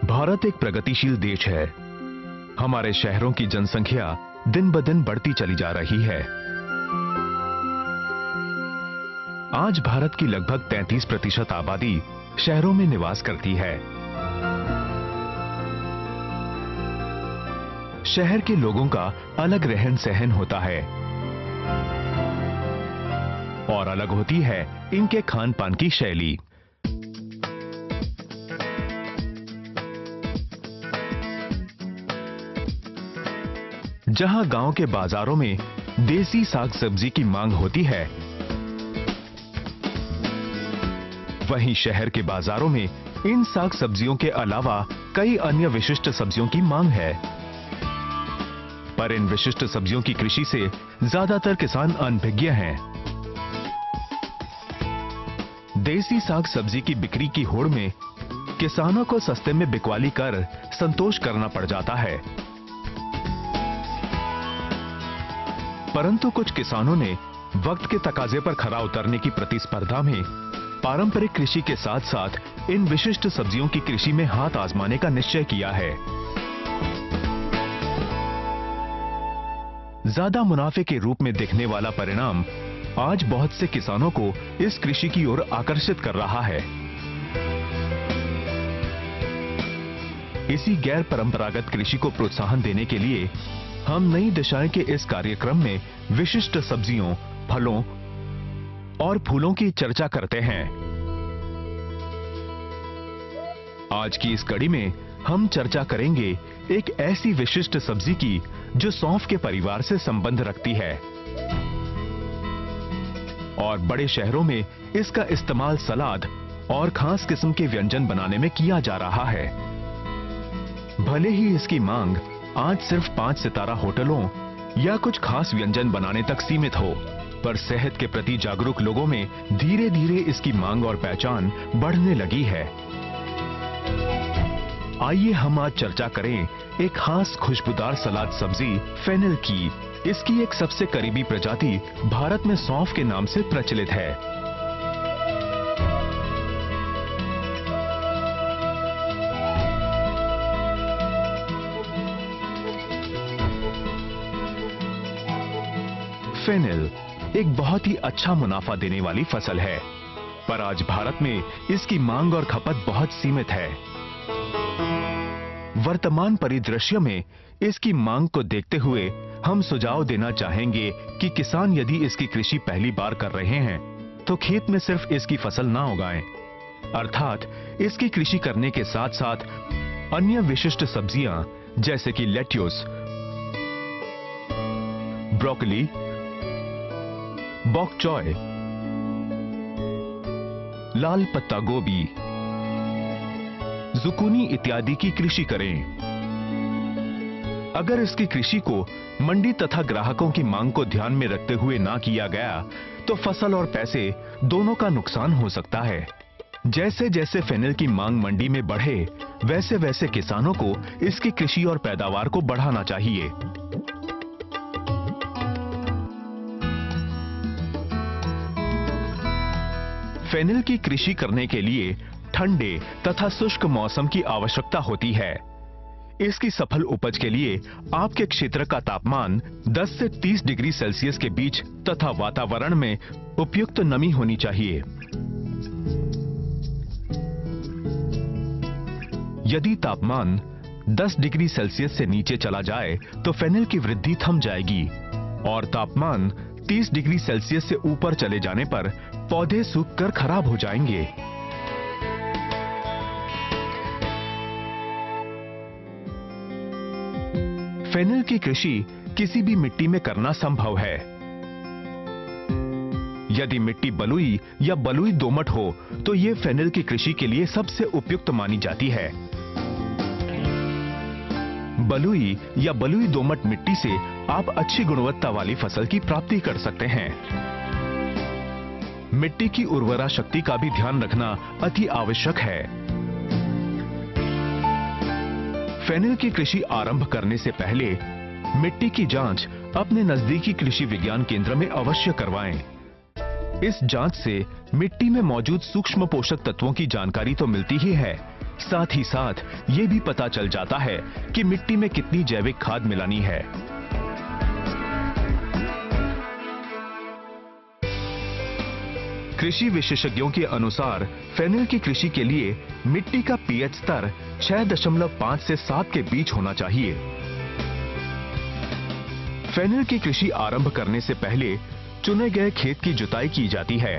भारत एक प्रगतिशील देश है। हमारे शहरों की जनसंख्या दिन ब दिन बढ़ती चली जा रही है। आज भारत की लगभग 33% आबादी शहरों में निवास करती है। शहर के लोगों का अलग रहन सहन होता है और अलग होती है इनके खान पान की शैली। जहां गांव के बाजारों में देसी साग सब्जी की मांग होती है, वहीं शहर के बाजारों में इन साग सब्जियों के अलावा कई अन्य विशिष्ट सब्जियों की मांग है। पर इन विशिष्ट सब्जियों की कृषि से ज्यादातर किसान अनभिज्ञ हैं। देसी साग सब्जी की बिक्री की होड़ में किसानों को सस्ते में बिकवाली कर संतोष करना पड़ जाता है। परंतु कुछ किसानों ने वक्त के तकाजे पर खरा उतरने की प्रतिस्पर्धा में पारंपरिक कृषि के साथ साथ इन विशिष्ट सब्जियों की कृषि में हाथ आजमाने का निश्चय किया है। ज्यादा मुनाफे के रूप में दिखने वाला परिणाम आज बहुत से किसानों को इस कृषि की ओर आकर्षित कर रहा है। इसी गैर परंपरागत कृषि को प्रोत्साहन देने के लिए हम नई दिशाएं के इस कार्यक्रम में विशिष्ट सब्जियों, फलों और फूलों की चर्चा करते हैं। आज की इस कड़ी में हम चर्चा करेंगे एक ऐसी विशिष्ट सब्जी की जो सौंफ के परिवार से संबंध रखती है और बड़े शहरों में इसका इस्तेमाल सलाद और खास किस्म के व्यंजन बनाने में किया जा रहा है। भले ही इसकी मांग आज सिर्फ 5 सितारा होटलों या कुछ खास व्यंजन बनाने तक सीमित हो, पर सेहत के प्रति जागरूक लोगों में धीरे धीरे इसकी मांग और पहचान बढ़ने लगी है। आइए हम आज चर्चा करें एक खास खुशबूदार सलाद सब्जी फेनिल की। इसकी एक सबसे करीबी प्रजाति भारत में सौंफ के नाम से प्रचलित है। फेनिल एक बहुत ही अच्छा मुनाफा देने वाली फसल है, पर आज भारत में इसकी मांग और खपत बहुत सीमित है। वर्तमान परिदृश्य में इसकी मांग को देखते हुए हम सुझाव देना चाहेंगे कि किसान यदि इसकी कृषि पहली बार कर रहे हैं तो खेत में सिर्फ इसकी फसल ना उगाएं, अर्थात इसकी कृषि करने के साथ साथ अन्य विशिष्ट सब्जियां जैसे कि लेट्यूस, ब्रोकली, बॉक चॉय, लाल पत्ता गोभी, जुकूनी इत्यादि की कृषि करें। अगर इसकी कृषि को मंडी तथा ग्राहकों की मांग को ध्यान में रखते हुए ना किया गया तो फसल और पैसे दोनों का नुकसान हो सकता है। जैसे जैसे फेनिल की मांग मंडी में बढ़े, वैसे वैसे किसानों को इसकी कृषि और पैदावार को बढ़ाना चाहिए। फेनिल की कृषि करने के लिए ठंडे तथा शुष्क मौसम की आवश्यकता होती है। इसकी सफल उपज के लिए आपके क्षेत्र का तापमान 10 से 30 डिग्री सेल्सियस के बीच तथा वातावरण में उपयुक्त नमी होनी चाहिए। यदि तापमान 10 डिग्री सेल्सियस से नीचे चला जाए तो फेनिल की वृद्धि थम जाएगी और तापमान 30 डिग्री सेल्सियस से ऊपर चले जाने पर पौधे सूखकर खराब हो जाएंगे। फेनिल की कृषि किसी भी मिट्टी में करना संभव है। यदि मिट्टी बलुई या बलुई दोमट हो तो ये फेनिल की कृषि के लिए सबसे उपयुक्त मानी जाती है। बलुई या बलुई दोमट मिट्टी से आप अच्छी गुणवत्ता वाली फसल की प्राप्ति कर सकते हैं। मिट्टी की उर्वरा शक्ति का भी ध्यान रखना अति आवश्यक है। फेनिल की कृषि आरंभ करने से पहले मिट्टी की जांच अपने नजदीकी कृषि विज्ञान केंद्र में अवश्य करवाएं। इस जांच से मिट्टी में मौजूद सूक्ष्म पोषक तत्वों की जानकारी तो मिलती ही है, साथ ही साथ ये भी पता चल जाता है कि मिट्टी में कितनी जैविक खाद मिलानी है। कृषि विशेषज्ञों के अनुसार फेनिल की कृषि के लिए मिट्टी का पीएच स्तर 6.5 से 7 के बीच होना चाहिए। फेनिल की कृषि आरंभ करने से पहले चुने गए खेत की जुताई की जाती है।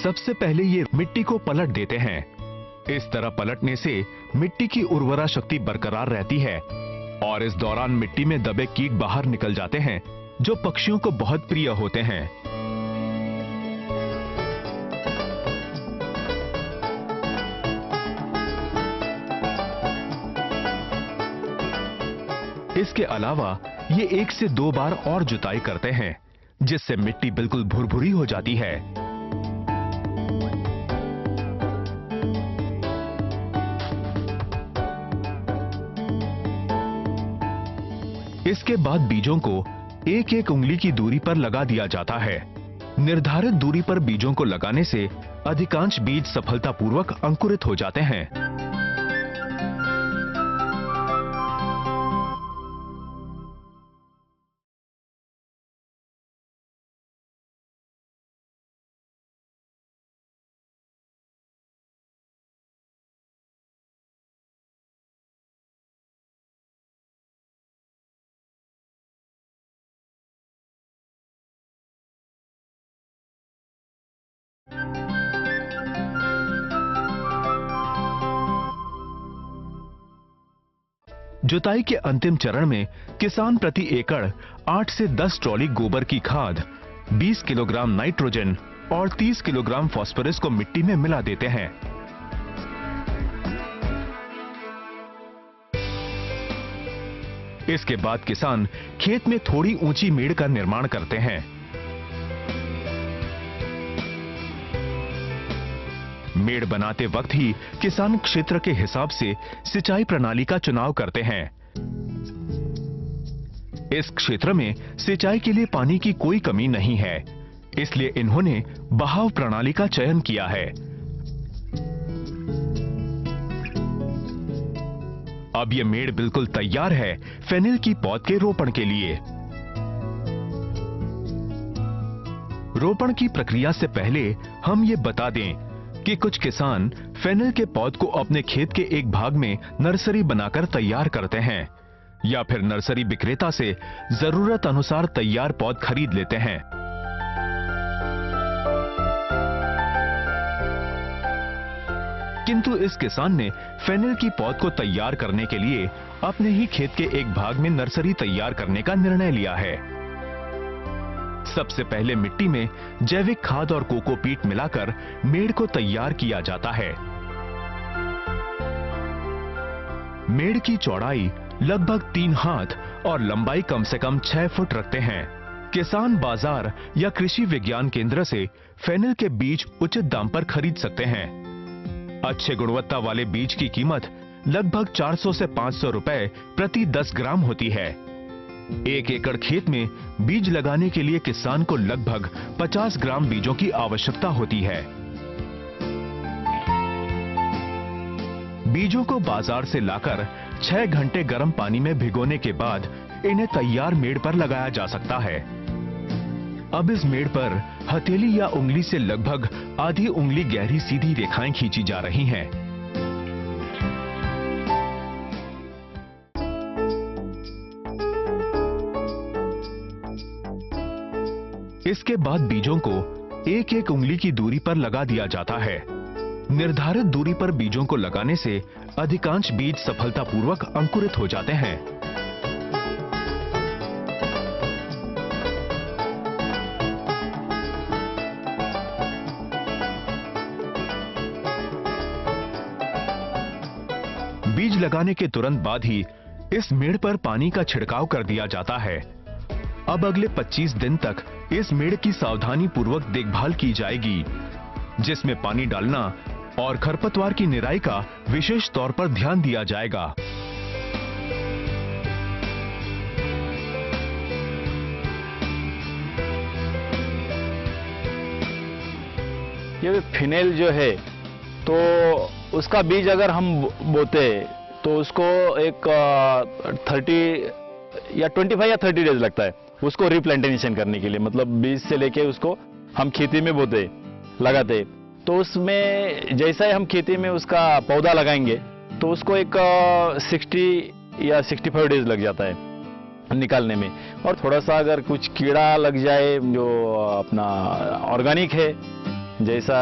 सबसे पहले ये मिट्टी को पलट देते हैं। इस तरह पलटने से मिट्टी की उर्वरा शक्ति बरकरार रहती है और इस दौरान मिट्टी में दबे कीट बाहर निकल जाते हैं, जो पक्षियों को बहुत प्रिय होते हैं। इसके अलावा ये 1 से 2 बार और जुताई करते हैं, जिससे मिट्टी बिल्कुल भुरभुरी हो जाती है। इसके बाद बीजों को 1-1 उंगली की दूरी पर लगा दिया जाता है। निर्धारित दूरी पर बीजों को लगाने से अधिकांश बीज सफलतापूर्वक अंकुरित हो जाते हैं। जुताई के अंतिम चरण में किसान प्रति एकड़ 8 से 10 ट्रॉली गोबर की खाद, 20 किलोग्राम नाइट्रोजन और 30 किलोग्राम फास्फोरस को मिट्टी में मिला देते हैं। इसके बाद किसान खेत में थोड़ी ऊंची मेड़ का निर्माण करते हैं। मेड़ बनाते वक्त ही किसान क्षेत्र के हिसाब से सिंचाई प्रणाली का चुनाव करते हैं। इस क्षेत्र में सिंचाई के लिए पानी की कोई कमी नहीं है, इसलिए इन्होंने बहाव प्रणाली का चयन किया है। अब यह मेड़ बिल्कुल तैयार है फेनिल की पौध के रोपण के लिए। रोपण की प्रक्रिया से पहले हम ये बता दें कि कुछ किसान फेनिल के पौध को अपने खेत के एक भाग में नर्सरी बनाकर तैयार करते हैं या फिर नर्सरी विक्रेता से जरूरत अनुसार तैयार पौध खरीद लेते हैं। किंतु इस किसान ने फेनिल की पौध को तैयार करने के लिए अपने ही खेत के एक भाग में नर्सरी तैयार करने का निर्णय लिया है। सबसे पहले मिट्टी में जैविक खाद और कोकोपीट मिलाकर मेड़ को तैयार किया जाता है। मेड़ की चौड़ाई लगभग 3 हाथ और लंबाई कम से कम 6 फुट रखते हैं। किसान बाजार या कृषि विज्ञान केंद्र से फेनिल के बीज उचित दाम पर खरीद सकते हैं। अच्छे गुणवत्ता वाले बीज की कीमत लगभग 400 से 500 रुपए प्रति 10 ग्राम होती है। 1 एकड़ खेत में बीज लगाने के लिए किसान को लगभग 50 ग्राम बीजों की आवश्यकता होती है। बीजों को बाजार से लाकर 6 घंटे गर्म पानी में भिगोने के बाद इन्हें तैयार मेड़ पर लगाया जा सकता है। अब इस मेड़ पर हथेली या उंगली से लगभग आधी उंगली गहरी सीधी रेखाएं खींची जा रही हैं। इसके बाद बीजों को 1-1 उंगली की दूरी पर लगा दिया जाता है। निर्धारित दूरी पर बीजों को लगाने से अधिकांश बीज सफलतापूर्वक अंकुरित हो जाते हैं। बीज लगाने के तुरंत बाद ही इस मेड़ पर पानी का छिड़काव कर दिया जाता है। अब अगले 25 दिन तक इस मेड़ की सावधानी पूर्वक देखभाल की जाएगी, जिसमें पानी डालना और खरपतवार की निराई का विशेष तौर पर ध्यान दिया जाएगा। ये फिनेल जो है तो उसका बीज अगर हम बोते तो उसको एक 30 या 25 या 30 डेज लगता है उसको रिप्लांटेशन करने के लिए। मतलब बीज से लेके उसको हम खेती में बोते लगाते, तो उसमें जैसा ही हम खेती में उसका पौधा लगाएंगे तो उसको एक 60 या 65 डेज लग जाता है निकालने में। और थोड़ा सा अगर कुछ कीड़ा लग जाए जो अपना ऑर्गेनिक है, जैसा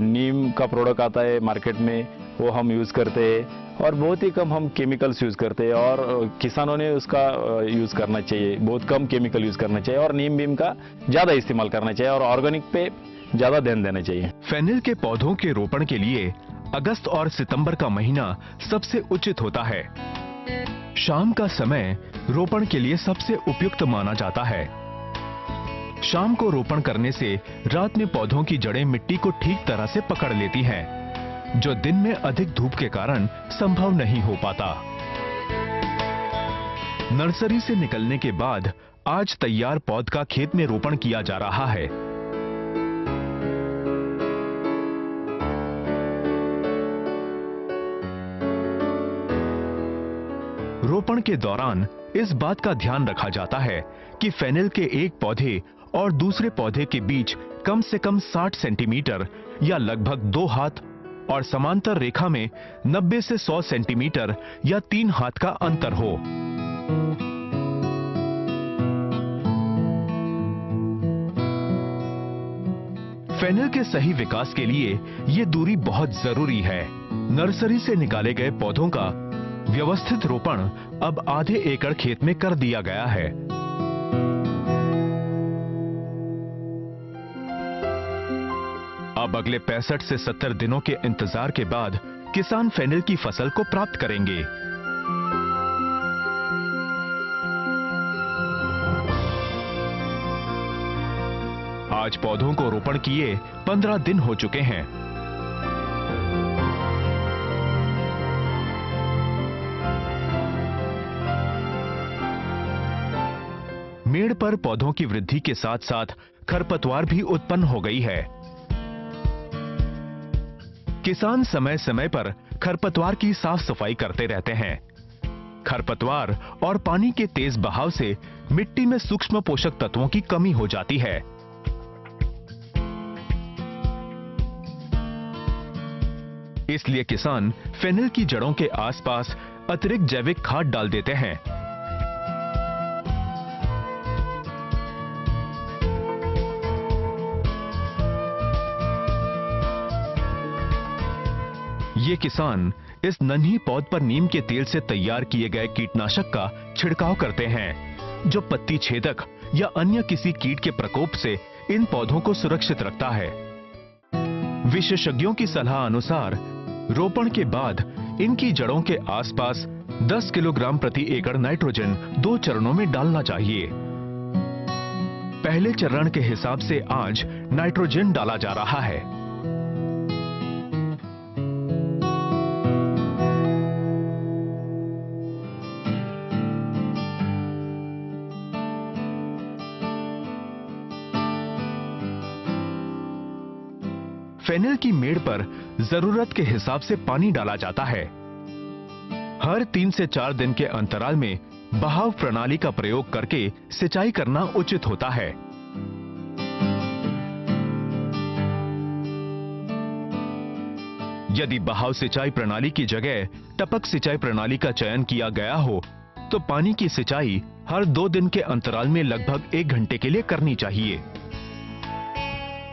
नीम का प्रोडक्ट आता है मार्केट में वो हम यूज़ करते हैं, और बहुत ही कम हम केमिकल्स यूज़ करते हैं। और किसानों ने उसका यूज़ करना चाहिए, बहुत कम केमिकल यूज़ करना चाहिए और नीम बीम का ज़्यादा इस्तेमाल करना चाहिए और ऑर्गेनिक पे ज़्यादा ध्यान देना चाहिए। फेनिल के पौधों के रोपण के लिए अगस्त और सितंबर का महीना सबसे उचित होता है। शाम का समय रोपण के लिए सबसे उपयुक्त माना जाता है। शाम को रोपण करने से रात में पौधों की जड़ें मिट्टी को ठीक तरह से पकड़ लेती हैं, जो दिन में अधिक धूप के कारण संभव नहीं हो पाता। नर्सरी से निकलने के बाद आज तैयार पौध का खेत में रोपण किया जा रहा है। रोपण के दौरान इस बात का ध्यान रखा जाता है कि फेनिल के एक पौधे और दूसरे पौधे के बीच कम से कम 60 सेंटीमीटर या लगभग 2 हाथ और समांतर रेखा में 90 से 100 सेंटीमीटर या 3 हाथ का अंतर हो। फेनिल के सही विकास के लिए ये दूरी बहुत जरूरी है। नर्सरी से निकाले गए पौधों का व्यवस्थित रोपण अब आधे एकड़ खेत में कर दिया गया है। अब अगले 65 से 70 दिनों के इंतजार के बाद किसान फेनिल की फसल को प्राप्त करेंगे। आज पौधों को रोपण किए 15 दिन हो चुके हैं। मेड़ पर पौधों की वृद्धि के साथ साथ खरपतवार भी उत्पन्न हो गई है। किसान समय समय पर खरपतवार की साफ सफाई करते रहते हैं। खरपतवार और पानी के तेज बहाव से मिट्टी में सूक्ष्म पोषक तत्वों की कमी हो जाती है। इसलिए किसान फेनिल की जड़ों के आसपास अतिरिक्त जैविक खाद डाल देते हैं। ये किसान इस नन्ही पौध पर नीम के तेल से तैयार किए गए कीटनाशक का छिड़काव करते हैं, जो पत्ती छेदक या अन्य किसी कीट के प्रकोप से इन पौधों को सुरक्षित रखता है। विशेषज्ञों की सलाह अनुसार रोपण के बाद इनकी जड़ों के आसपास 10 किलोग्राम प्रति एकड़ नाइट्रोजन 2 चरणों में डालना चाहिए। पहले चरण के हिसाब से आज नाइट्रोजन डाला जा रहा है। फेनिल की मेड़ पर जरूरत के हिसाब से पानी डाला जाता है। हर 3 से 4 दिन के अंतराल में बहाव प्रणाली का प्रयोग करके सिंचाई करना उचित होता है। यदि बहाव सिंचाई प्रणाली की जगह टपक सिंचाई प्रणाली का चयन किया गया हो तो पानी की सिंचाई हर 2 दिन के अंतराल में लगभग 1 घंटे के लिए करनी चाहिए।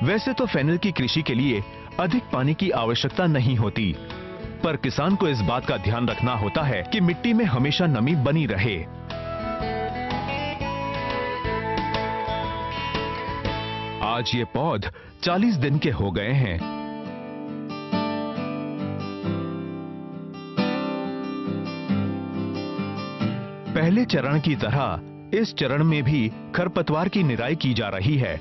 वैसे तो फेनिल की कृषि के लिए अधिक पानी की आवश्यकता नहीं होती, पर किसान को इस बात का ध्यान रखना होता है कि मिट्टी में हमेशा नमी बनी रहे। आज ये पौध 40 दिन के हो गए हैं। पहले चरण की तरह इस चरण में भी खरपतवार की निराई की जा रही है।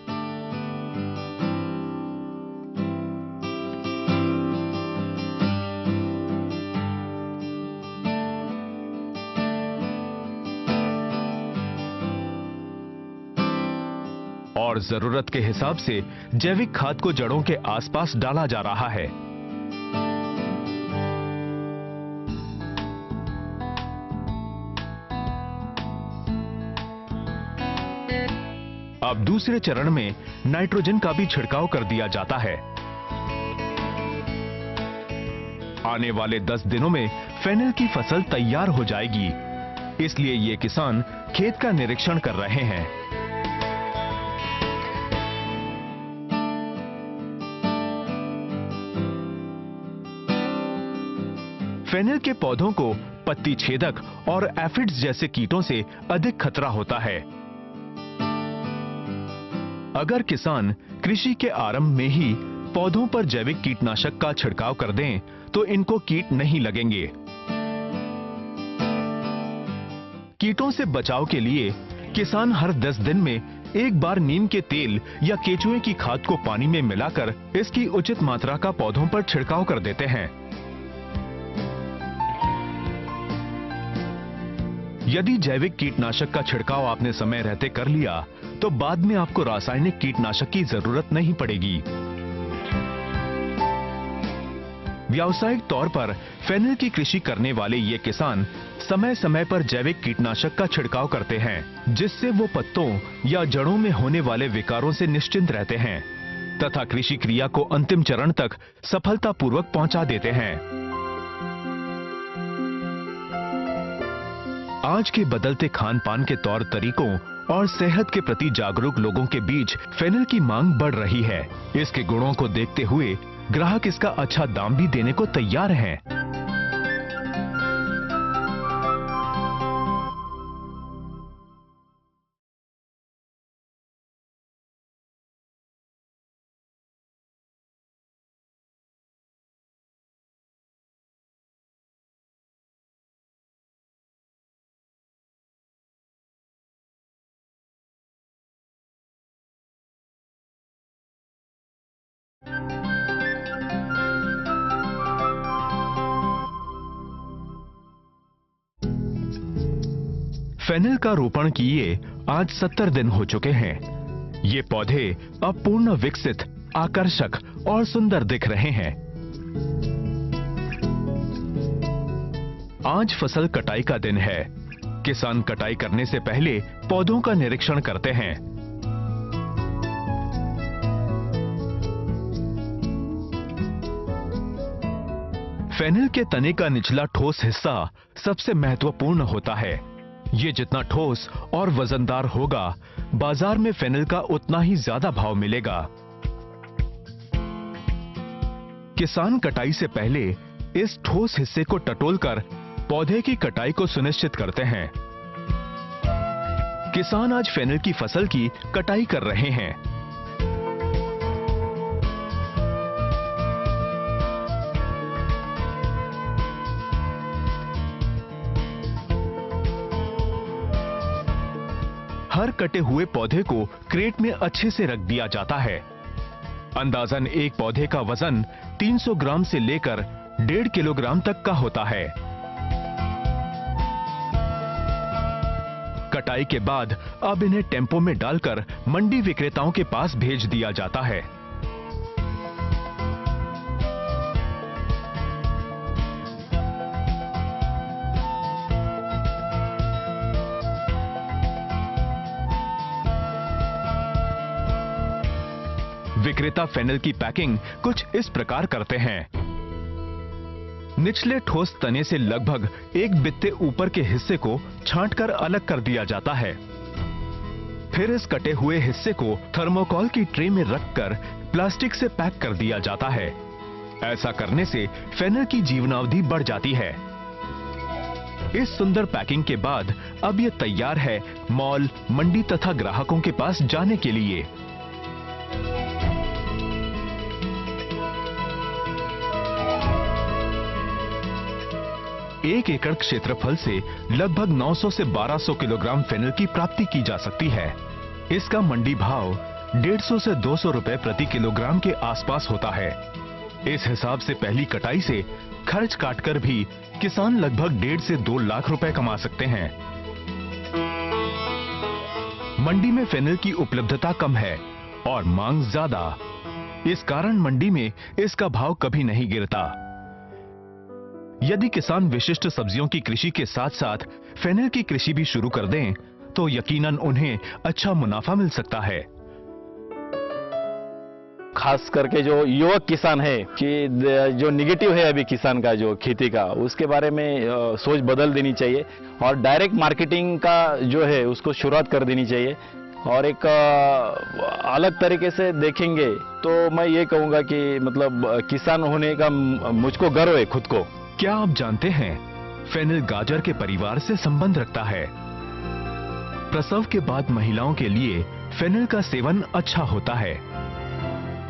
और जरूरत के हिसाब से जैविक खाद को जड़ों के आसपास डाला जा रहा है। अब दूसरे चरण में नाइट्रोजन का भी छिड़काव कर दिया जाता है। आने वाले 10 दिनों में फेनिल की फसल तैयार हो जाएगी, इसलिए ये किसान खेत का निरीक्षण कर रहे हैं। फेनिल के पौधों को पत्ती छेदक और एफिड्स जैसे कीटों से अधिक खतरा होता है। अगर किसान कृषि के आरंभ में ही पौधों पर जैविक कीटनाशक का छिड़काव कर दें तो इनको कीट नहीं लगेंगे। कीटों से बचाव के लिए किसान हर 10 दिन में एक बार नीम के तेल या केचुए की खाद को पानी में मिलाकर इसकी उचित मात्रा का पौधों पर छिड़काव कर देते हैं। यदि जैविक कीटनाशक का छिड़काव आपने समय रहते कर लिया तो बाद में आपको रासायनिक कीटनाशक की जरूरत नहीं पड़ेगी। व्यावसायिक तौर पर फेनिल की कृषि करने वाले ये किसान समय समय पर जैविक कीटनाशक का छिड़काव करते हैं, जिससे वो पत्तों या जड़ों में होने वाले विकारों से निश्चिंत रहते हैं तथा कृषि क्रिया को अंतिम चरण तक सफलतापूर्वक पहुंचा देते हैं। आज के बदलते खान पान के तौर तरीकों और सेहत के प्रति जागरूक लोगों के बीच फेनिल की मांग बढ़ रही है। इसके गुणों को देखते हुए ग्राहक इसका अच्छा दाम भी देने को तैयार हैं। फेनिल का रोपण किए आज 70 दिन हो चुके हैं। ये पौधे अब पूर्ण विकसित, आकर्षक और सुंदर दिख रहे हैं। आज फसल कटाई का दिन है। किसान कटाई करने से पहले पौधों का निरीक्षण करते हैं। फेनिल के तने का निचला ठोस हिस्सा सबसे महत्वपूर्ण होता है। ये जितना ठोस और वजनदार होगा, बाजार में फेनिल का उतना ही ज्यादा भाव मिलेगा। किसान कटाई से पहले इस ठोस हिस्से को टटोलकर पौधे की कटाई को सुनिश्चित करते हैं। किसान आज फेनिल की फसल की कटाई कर रहे हैं। हर कटे हुए पौधे को क्रेट में अच्छे से रख दिया जाता है। अंदाजन एक पौधे का वजन 300 ग्राम से लेकर 1.5 किलोग्राम तक का होता है। कटाई के बाद अब इन्हें टेम्पो में डालकर मंडी विक्रेताओं के पास भेज दिया जाता है। विक्रेता फेनिल की पैकिंग कुछ इस प्रकार करते हैं। निचले ठोस तने से लगभग 1 बित्ते ऊपर के हिस्से को छांटकर अलग कर दिया जाता है। फिर इस कटे हुए हिस्से को थर्मोकोल की ट्रे में रखकर प्लास्टिक से पैक कर दिया जाता है। ऐसा करने से फेनिल की जीवनावधि बढ़ जाती है। इस सुंदर पैकिंग के बाद अब यह तैयार है मॉल, मंडी तथा ग्राहकों के पास जाने के लिए। 1 एकड़ क्षेत्रफल से लगभग 900 से 1200 किलोग्राम फेनिल की प्राप्ति की जा सकती है। इसका मंडी भाव 150 से 200 रुपए प्रति किलोग्राम के आसपास होता है। इस हिसाब से पहली कटाई से खर्च काटकर भी किसान लगभग 1.5 से 2 लाख रुपए कमा सकते हैं। मंडी में फेनल की उपलब्धता कम है और मांग ज्यादा। इस कारण मंडी में इसका भाव कभी नहीं गिरता। यदि किसान विशिष्ट सब्जियों की कृषि के साथ साथ फेनल की कृषि भी शुरू कर दें तो यकीनन उन्हें अच्छा मुनाफा मिल सकता है। खास करके जो युवक किसान है कि जो निगेटिव है अभी किसान का जो खेती का, उसके बारे में सोच बदल देनी चाहिए और डायरेक्ट मार्केटिंग का जो है उसको शुरुआत कर देनी चाहिए। और एक अलग तरीके से देखेंगे तो मैं ये कहूँगा कि मतलब किसान होने का मुझको गर्व है खुद को। क्या आप जानते हैं फेनल गाजर के परिवार से संबंध रखता है। प्रसव के बाद महिलाओं के लिए फेनल का सेवन अच्छा होता है।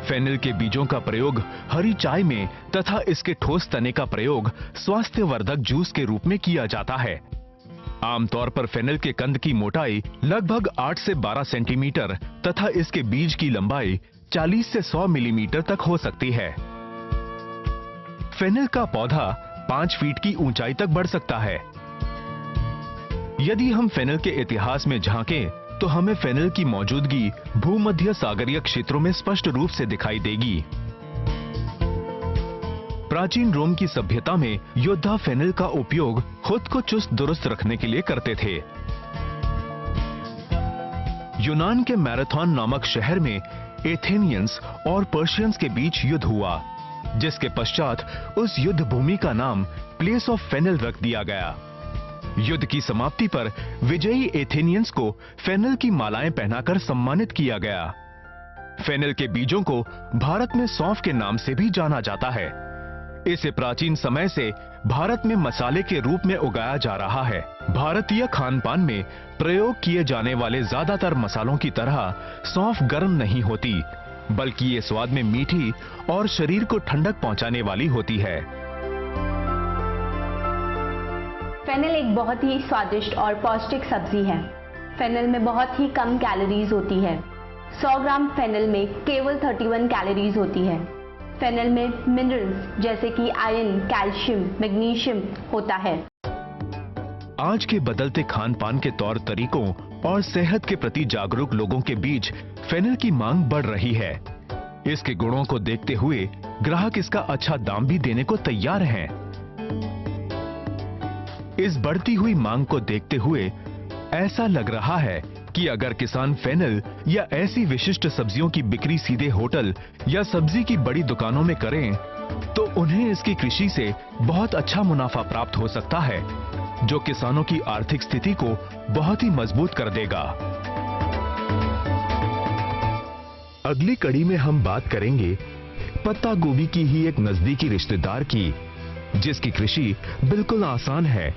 फेनल के बीजों का प्रयोग हरी चाय में तथा इसके ठोस तने का प्रयोग स्वास्थ्यवर्धक जूस के रूप में किया जाता है। आमतौर पर फेनल के कंद की मोटाई लगभग 8 से 12 सेंटीमीटर तथा इसके बीज की लंबाई 40 से 100 मिलीमीटर तक हो सकती है। फेनल का पौधा 5 फीट की ऊंचाई तक बढ़ सकता है। यदि हम फेनल के इतिहास में झांकें तो हमें फेनल की मौजूदगी भूमध्य सागरीय क्षेत्रों में स्पष्ट रूप से दिखाई देगी। प्राचीन रोम की सभ्यता में योद्धा फेनल का उपयोग खुद को चुस्त दुरुस्त रखने के लिए करते थे। यूनान के मैराथन नामक शहर में एथेनियंस और पर्शियंस के बीच युद्ध हुआ, जिसके पश्चात उस युद्ध भूमि का नाम प्लेस ऑफ फेनल रख दिया गया। युद्ध की समाप्ति पर विजयी एथेनियंस को फेनल की मालाएं पहनाकर सम्मानित किया गया। फेनल के बीजों को भारत में सौंफ के नाम से भी जाना जाता है। इसे प्राचीन समय से भारत में मसाले के रूप में उगाया जा रहा है। भारतीय खानपान में प्रयोग किए जाने वाले ज्यादातर मसालों की तरह सौंफ गर्म नहीं होती, बल्कि ये स्वाद में मीठी और शरीर को ठंडक पहुंचाने वाली होती है। फेनल एक बहुत ही स्वादिष्ट और पौष्टिक सब्जी है। फेनल में बहुत ही कम कैलोरीज होती है। 100 ग्राम फेनल में केवल 31 कैलोरीज होती है। फेनल में मिनरल्स जैसे कि आयरन, कैल्शियम, मैग्नीशियम होता है। आज के बदलते खान पान के तौर तरीकों और सेहत के प्रति जागरूक लोगों के बीच फेनल की मांग बढ़ रही है। इसके गुणों को देखते हुए ग्राहक इसका अच्छा दाम भी देने को तैयार हैं। इस बढ़ती हुई मांग को देखते हुए ऐसा लग रहा है कि अगर किसान फेनल या ऐसी विशिष्ट सब्जियों की बिक्री सीधे होटल या सब्जी की बड़ी दुकानों में करें तो उन्हें इसकी कृषि से बहुत अच्छा मुनाफा प्राप्त हो सकता है, जो किसानों की आर्थिक स्थिति को बहुत ही मजबूत कर देगा। अगली कड़ी में हम बात करेंगे पत्ता गोभी की ही एक नजदीकी रिश्तेदार की, जिसकी कृषि बिल्कुल आसान है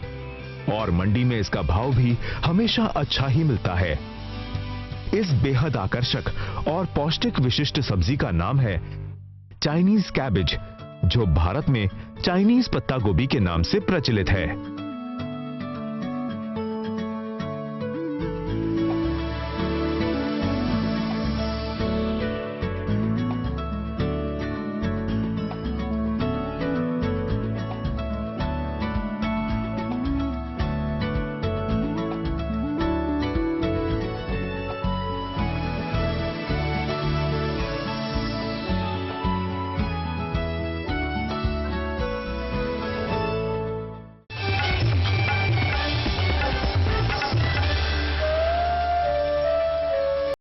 और मंडी में इसका भाव भी हमेशा अच्छा ही मिलता है। इस बेहद आकर्षक और पौष्टिक विशिष्ट सब्जी का नाम है चाइनीज कैबेज, जो भारत में चाइनीज पत्ता गोभी के नाम से प्रचलित है।